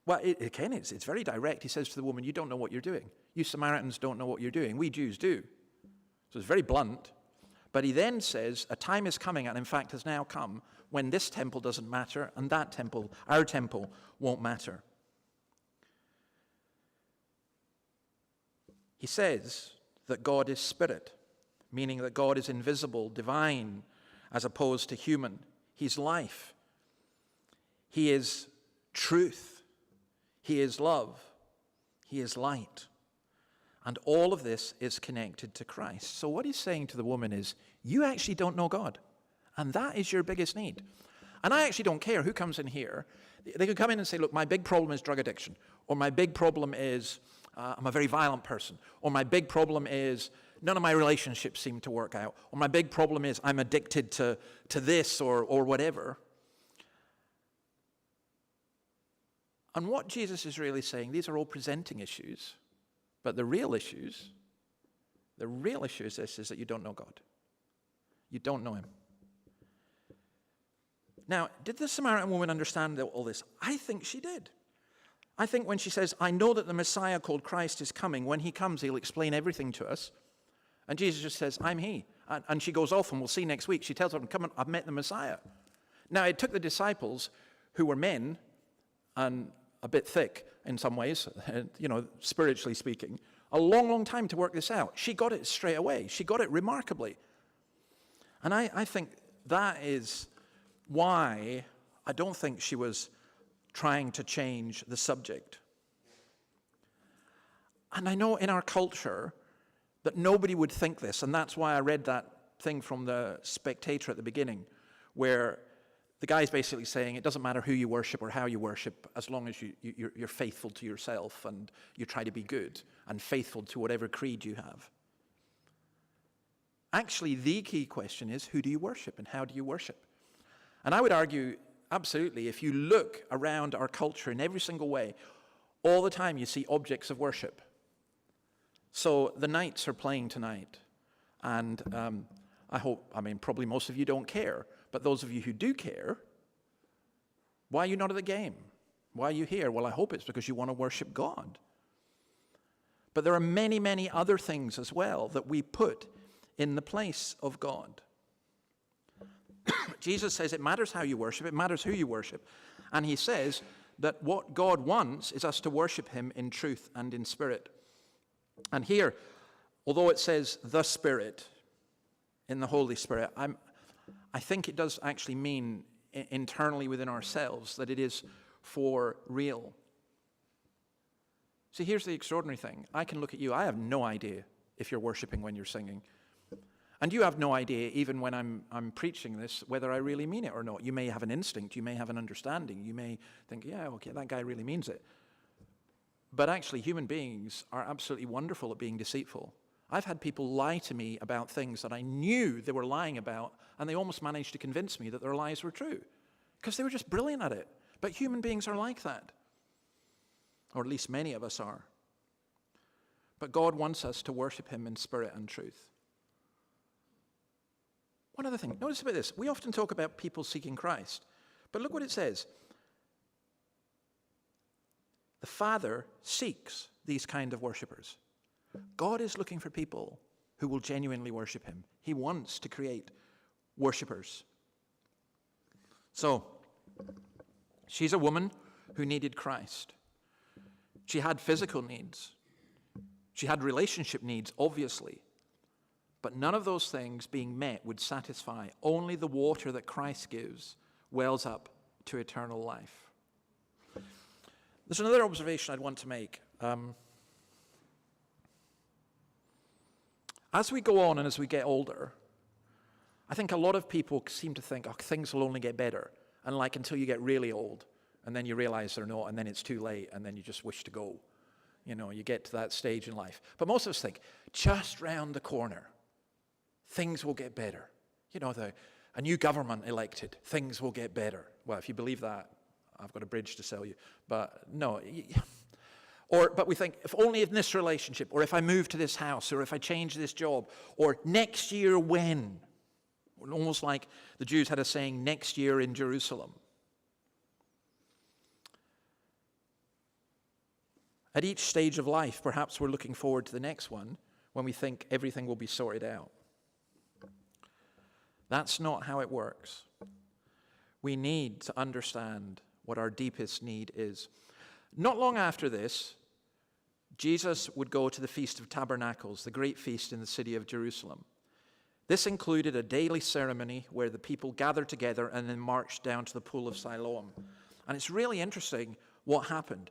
well, it's very direct. He says to the woman, you don't know what you're doing. You Samaritans don't know what you're doing. We Jews do. So it's very blunt. But he then says, a time is coming, and in fact has now come, when this temple doesn't matter, and that temple, our temple, won't matter. He says that God is spirit, meaning that God is invisible, divine, as opposed to human. He's life. He is truth. He is love. He is light. And all of this is connected to Christ. So what he's saying to the woman is, you actually don't know God. And that is your biggest need. And I actually don't care who comes in here. They could come in and say, look, my big problem is drug addiction. Or my big problem is I'm a very violent person. Or my big problem is none of my relationships seem to work out. Or my big problem is I'm addicted to this or whatever. And what Jesus is really saying, these are all presenting issues. But the real issue is this, is that you don't know God. You don't know him. Now, did the Samaritan woman understand all this? I think she did. I think when she says, I know that the Messiah called Christ is coming. When he comes, he'll explain everything to us. And Jesus just says, I'm he. And she goes off, and we'll see next week. She tells them, come on, I've met the Messiah. Now, it took the disciples, who were men, and a bit thick in some ways, spiritually speaking, a long, long time to work this out. She got it straight away. She got it remarkably. And I think that is why I don't think she was trying to change the subject. And I know in our culture that nobody would think this, and that's why I read that thing from the Spectator at the beginning, where the guy's basically saying it doesn't matter who you worship or how you worship, as long as you're faithful to yourself and you try to be good and faithful to whatever creed you have. Actually, the key question is, who do you worship and how do you worship? And I would argue, absolutely, if you look around our culture in every single way, all the time you see objects of worship. So the Knights are playing tonight, and probably most of you don't care, but those of you who do care, why are you not at the game? Why are you here? Well, I hope it's because you want to worship God. But there are many, many other things as well that we put in the place of God. Jesus says it matters how you worship, it matters who you worship. And he says that what God wants is us to worship him in truth and in spirit. And here, although it says the Spirit in the Holy Spirit, I think it does actually mean internally within ourselves that it is for real. See, here's the extraordinary thing. I can look at you. I have no idea if you're worshiping when you're singing. And you have no idea, even when I'm preaching this, whether I really mean it or not. You may have an instinct. You may have an understanding. You may think, yeah, okay, that guy really means it. But actually, human beings are absolutely wonderful at being deceitful. I've had people lie to me about things that I knew they were lying about, and they almost managed to convince me that their lies were true, because they were just brilliant at it. But human beings are like that, or at least many of us are. But God wants us to worship him in spirit and truth. One other thing, notice about this. We often talk about people seeking Christ, but look what it says. The Father seeks these kind of worshipers. God is looking for people who will genuinely worship him. He wants to create worshipers. So, she's a woman who needed Christ. She had physical needs. She had relationship needs, obviously. But none of those things being met would satisfy. Only the water that Christ gives wells up to eternal life. There's another observation I'd want to make. As we go on and as we get older, I think a lot of people seem to think, oh, things will only get better. And like until you get really old, and then you realize they're not, and then it's too late, and then you just wish to go. You know, you get to that stage in life. But most of us think, just round the corner, things will get better. You know, a new government elected, things will get better. Well, if you believe that, I've got a bridge to sell you. But no. But we think, if only in this relationship, or if I move to this house, or if I change this job, or next year when. Almost like the Jews had a saying, next year in Jerusalem. At each stage of life, perhaps we're looking forward to the next one when we think everything will be sorted out. That's not how it works. We need to understand what our deepest need is. Not long after this, Jesus would go to the Feast of Tabernacles, the great feast in the city of Jerusalem. This included a daily ceremony where the people gathered together and then marched down to the pool of Siloam. And it's really interesting what happened.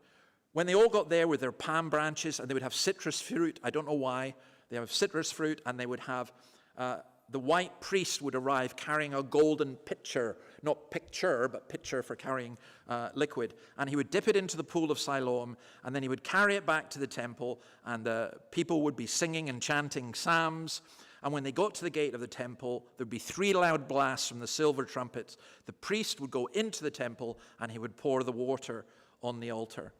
When they all got there with their palm branches, and they would have citrus fruit, I don't know why, they have citrus fruit, and they would have, the white priest would arrive carrying a golden pitcher, not picture, but pitcher for carrying liquid. And he would dip it into the pool of Siloam, and then he would carry it back to the temple, and the people would be singing and chanting psalms. And when they got to the gate of the temple, there'd be 3 loud blasts from the silver trumpets. The priest would go into the temple, and he would pour the water on the altar.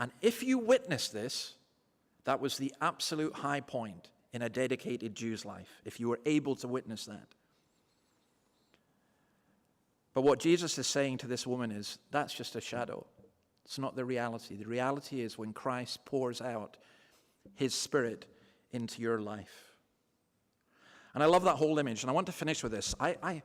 And if you witnessed this, that was the absolute high point in a dedicated Jew's life, if you were able to witness that. But what Jesus is saying to this woman is, that's just a shadow. It's not the reality. The reality is when Christ pours out his Spirit into your life. And I love that whole image, and I want to finish with this. The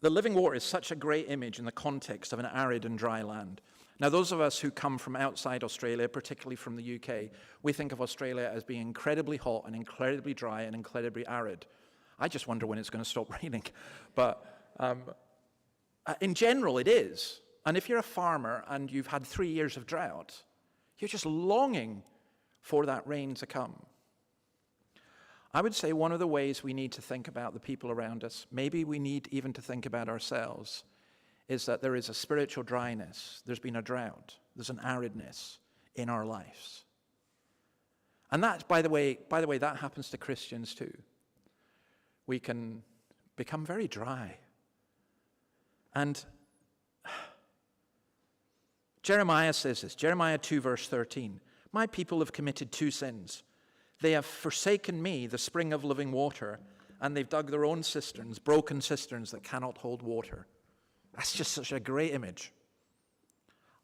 living water is such a great image in the context of an arid and dry land. Now, those of us who come from outside Australia, particularly from the UK, we think of Australia as being incredibly hot and incredibly dry and incredibly arid. I just wonder when it's going to stop raining. But in general, it is. And if you're a farmer and you've had 3 years of drought, you're just longing for that rain to come. I would say one of the ways we need to think about the people around us, maybe we need even to think about ourselves, is that there is a spiritual dryness. There's been a drought. There's an aridness in our lives. And that, by the way, that happens to Christians too. We can become very dry. And Jeremiah says this, Jeremiah 2 verse 13, "My people have committed 2 sins. They have forsaken me, the spring of living water, and they've dug their own cisterns, broken cisterns that cannot hold water." That's just such a great image.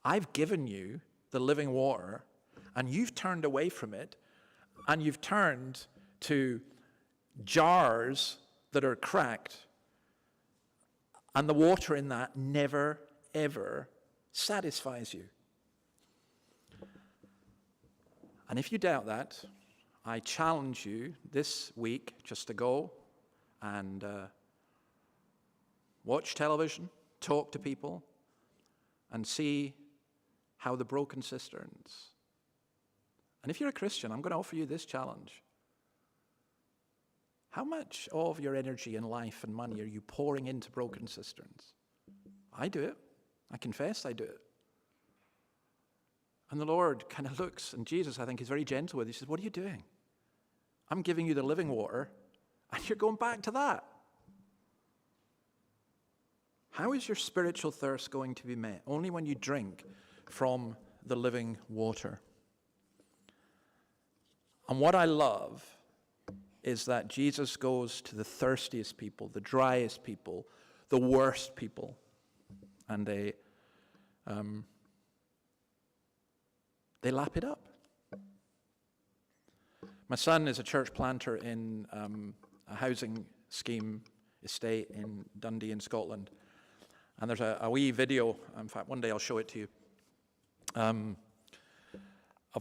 I've given you the living water, and you've turned away from it, and you've turned to jars that are cracked, and the water in that never, ever satisfies you. And if you doubt that, I challenge you this week just to go and watch television, talk to people, and see how the broken cisterns. And if you're a Christian, I'm going to offer you this challenge. How much of your energy and life and money are you pouring into broken cisterns? I do it. I confess I do it. And the Lord kind of looks, and Jesus, I think, is very gentle with you. He says, "What are you doing? I'm giving you the living water, and you're going back to that." How is your spiritual thirst going to be met? Only when you drink from the living water. And what I love is that Jesus goes to the thirstiest people, the driest people, the worst people, and they lap it up. My son is a church planter in a housing scheme estate in Dundee in Scotland. And there's a wee video, in fact, one day I'll show it to you, of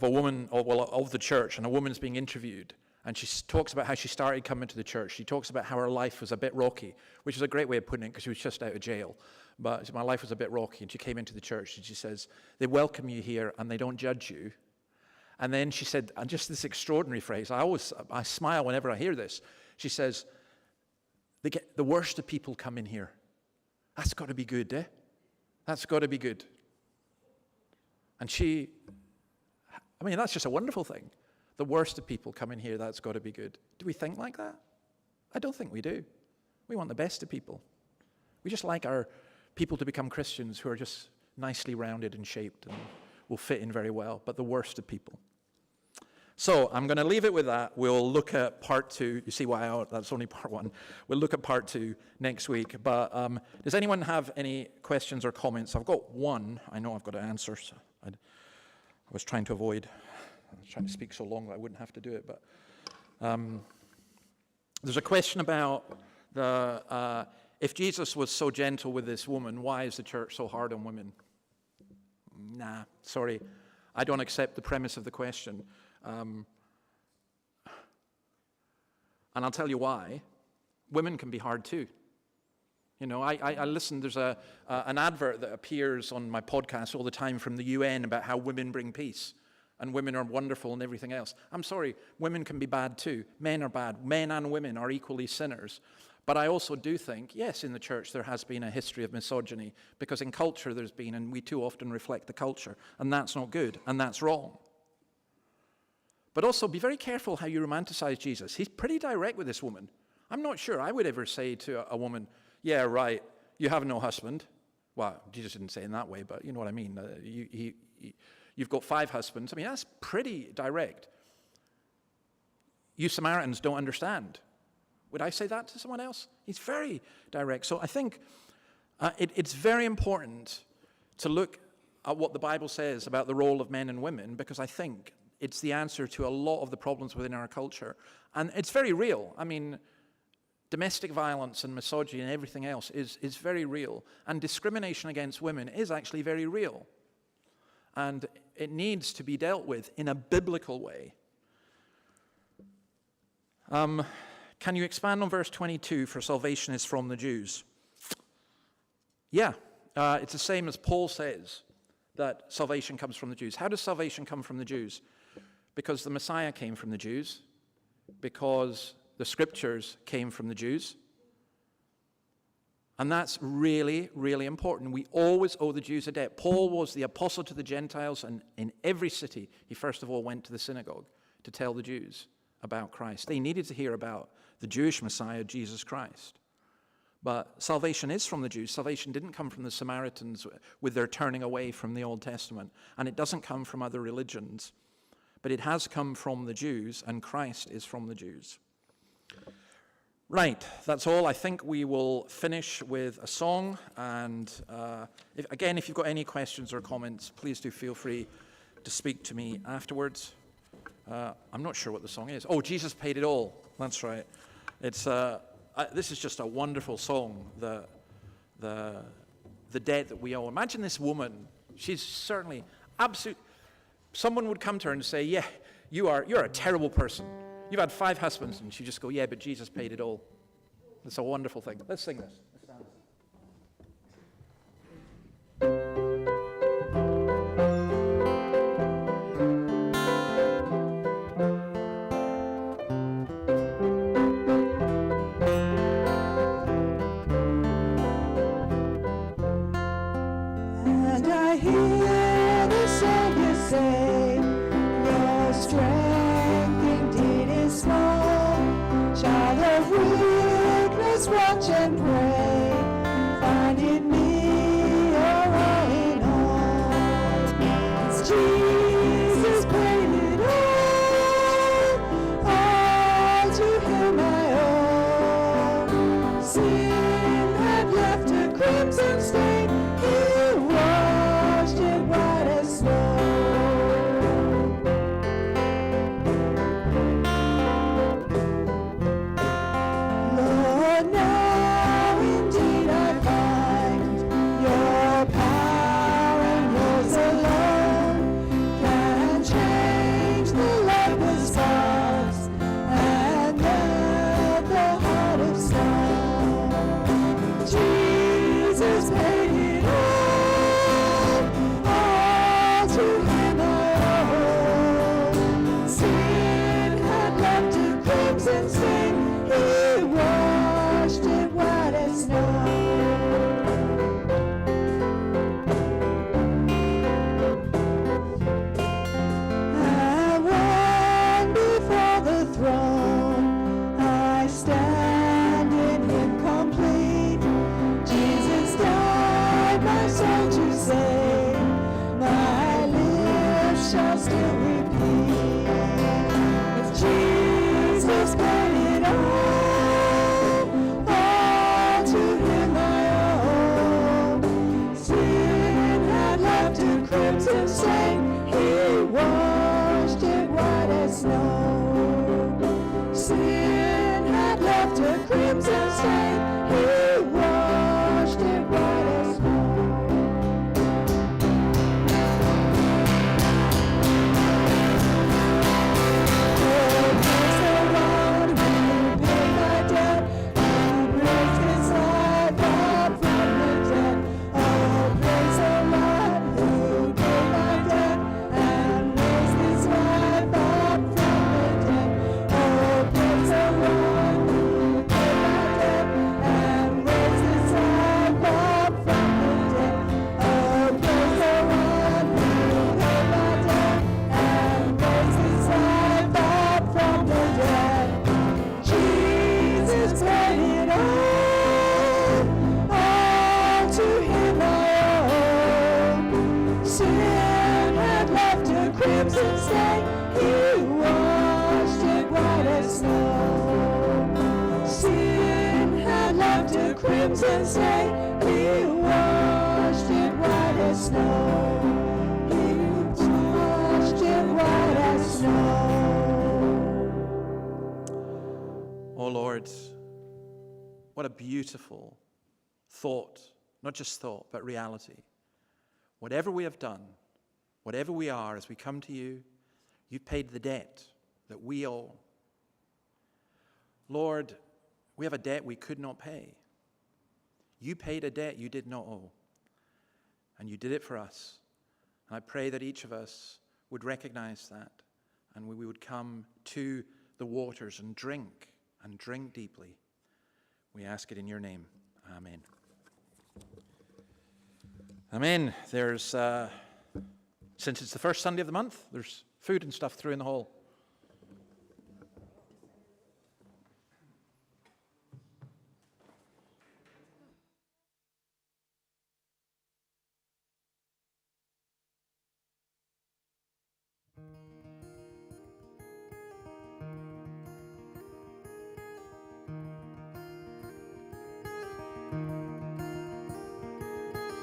a woman, of the church, and a woman's being interviewed. And she talks about how she started coming to the church. She talks about how her life was a bit rocky, which is a great way of putting it because she was just out of jail. But my life was a bit rocky, and she came into the church, and she says, they welcome you here, and they don't judge you. And then she said, and just this extraordinary phrase, I smile whenever I hear this. She says, the worst of people come in here. That's got to be good, eh? That's got to be good. And that's just a wonderful thing. The worst of people come in here, that's got to be good. Do we think like that? I don't think we do. We want the best of people. We just like our people to become Christians who are just nicely rounded and shaped and will fit in very well, but the worst of people. So I'm going to leave it with that. We'll look at part 2. You see why that's only part 1. We'll look at part 2 next week. But does anyone have any questions or comments? I've got one. I know I've got to answer. So I was trying to speak so long that I wouldn't have to do it. But there's a question about if Jesus was so gentle with this woman, why is the church so hard on women? Nah, sorry. I don't accept the premise of the question. And I'll tell you why. Women can be hard too. You know, I listen, there's an advert that appears on my podcast all the time from the UN about how women bring peace and women are wonderful and everything else. I'm sorry, women can be bad too. Men are bad. Men and women are equally sinners. But I also do think, yes, in the church there has been a history of misogyny because in culture there's been, and we too often reflect the culture, and that's not good, and that's wrong. But also be very careful how you romanticize Jesus. He's pretty direct with this woman. I'm not sure I would ever say to a woman, yeah, right, you have no husband. Well, Jesus didn't say in that way, but you know what I mean. You've got 5 husbands. I mean, that's pretty direct. You Samaritans don't understand. Would I say that to someone else? He's very direct. So I think it's very important to look at what the Bible says about the role of men and women, because I think it's the answer to a lot of the problems within our culture. And it's very real. I mean, domestic violence and misogyny and everything else is very real. And discrimination against women is actually very real. And it needs to be dealt with in a biblical way. Can you expand on verse 22, for salvation is from the Jews? Yeah, it's the same as Paul says, that salvation comes from the Jews. How does salvation come from the Jews? Because the Messiah came from the Jews, because the scriptures came from the Jews. And that's really, really important. We always owe the Jews a debt. Paul was the apostle to the Gentiles, and in every city, he first of all went to the synagogue to tell the Jews about Christ. They needed to hear about the Jewish Messiah, Jesus Christ. But salvation is from the Jews. Salvation didn't come from the Samaritans with their turning away from the Old Testament. And it doesn't come from other religions. But it has come from the Jews, and Christ is from the Jews. Right, that's all. I think we will finish with a song. And if you've got any questions or comments, please do feel free to speak to me afterwards. I'm not sure what the song is. Oh, Jesus Paid It All. That's right. It's this is just a wonderful song. The debt that we owe. Imagine this woman. She's certainly absolute. Someone would come to her and say, "Yeah, you're a terrible person. You've had 5 husbands," and she'd just go, "Yeah, but Jesus paid it all." It's a wonderful thing. Let's sing this. Let's stand. And I hear the Savior say, "Your strength indeed is small. Child of weakness, watch and pray. Find in me your all in all. It's Jesus paid it all to Him I owe. Sin had left a crimson stain. He washed it white as snow. Lord, now indeed I find your power and yours alone shall still repeat. If Jesus paid it all to him I owe. Sin had left a crimson stain, he washed it white as snow. Sin had left a crimson stain, he washed it white as snow. Crimson stain, he washed it white as snow. He washed it white as snow. Oh Lord, what a beautiful thought, not just thought, but reality. Whatever we have done, whatever we are, as we come to you, you paid the debt that we owe. Lord, we have a debt we could not pay. You paid a debt you did not owe, and you did it for us. And I pray that each of us would recognize that, and we would come to the waters and drink deeply. We ask it in your name. Amen. Amen. There's, since it's the first Sunday of the month, there's food and stuff through in the hall.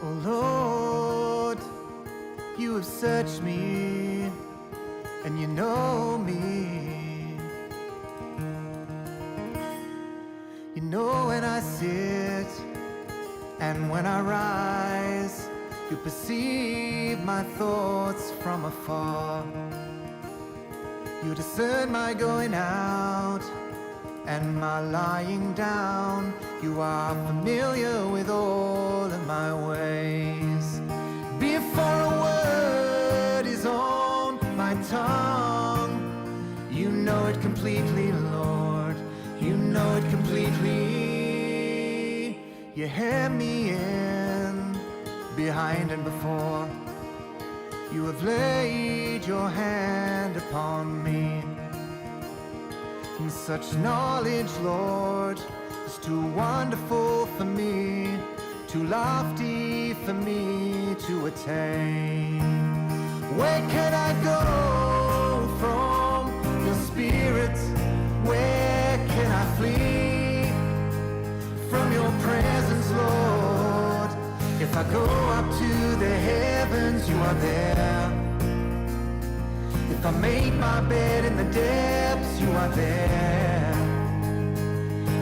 Oh Lord, you have searched me and you know me. You know when I sit and when I rise. You perceive my thoughts from afar. You discern my going out and my lying down. You are familiar with all of my ways. Before a word is on my tongue, you know it completely, Lord. You know it completely. You hem me in, behind and before. You have laid your hand upon me. And such knowledge, Lord, is too wonderful for me, too lofty for me to attain. Where can I go from your spirit? Where can I flee from your presence, Lord? If I go up to the heavens, you are there. If I make my bed in the depths, you are there.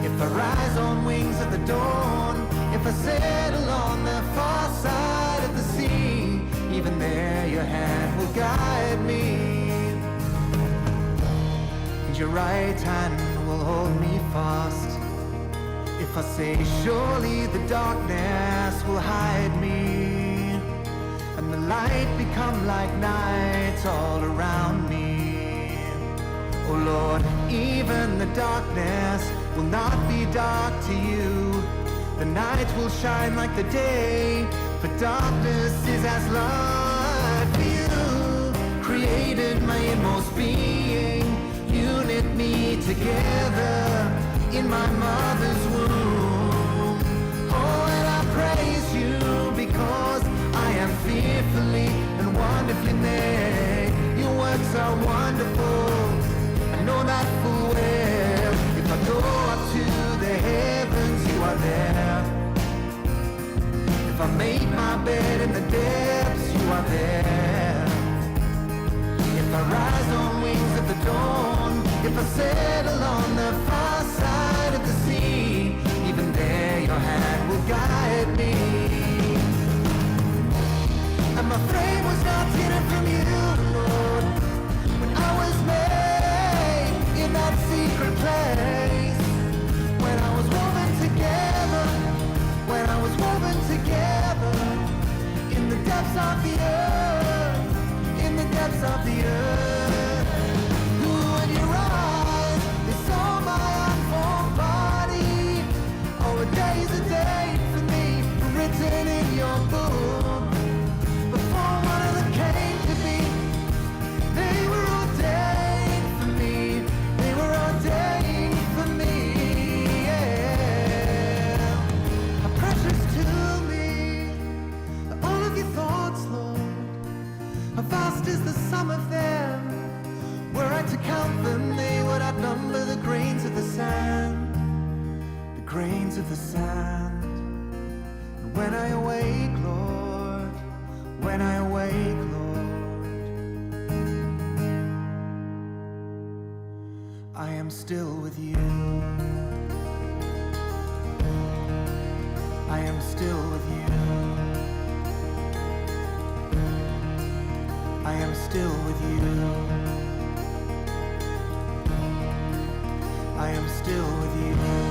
If I rise on wings of the dawn, if I settle on the far side of the sea, even there your hand will guide me, and your right hand will hold me fast. If I say surely the darkness will hide me, and the light become like night all around me. Oh Lord, even the darkness will not be dark to you. The night will shine like the day, for darkness is as light for you. Created my inmost being, you knit me together in my mother's womb. Oh, and I praise you because I am fearfully and wonderfully made. wonderful. I know that full well. If I go up to the heavens, you are there. If I make my bed in the depths, you are there. If I rise on wings of the dawn, if I settle on the far side of the sea, even there your hand will guide me. And my frame was not hidden from you, Lord, when I was made in that secret place. When I was woven together, when I was woven together, in the depths of the earth, in the depths of the earth. Who in your eyes, they saw my unformed body. Oh, a day's a day for me, written in your book. Before one of them came to be, they were ordained for me. They were ordained for me. Yeah. How precious to me are all of your thoughts, Lord. How vast is the sum of them. Were I to count them, they would outnumber the grains of the sand. The grains of the sand. And when I awake, Lord, when I awake, Lord, I am still with you. I am still with you. I am still with you. I am still with you.